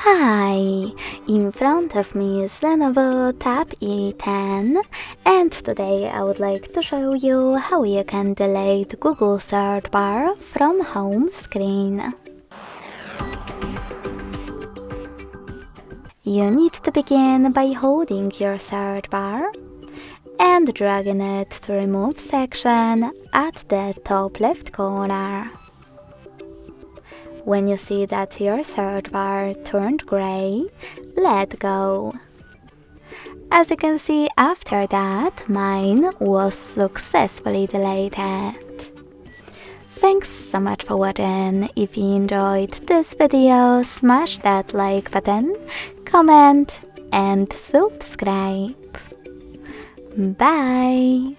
Hi! In front of me is Lenovo Tab E10 and today I would like to show you how you can delete Google search bar from home screen. You need to begin by holding your search bar and dragging it to remove section at the top left corner. When you see that your search bar turned gray, let go. As you can see, after that, mine was successfully deleted. Thanks so much for watching. If you enjoyed this video, smash that like button, comment and subscribe. Bye!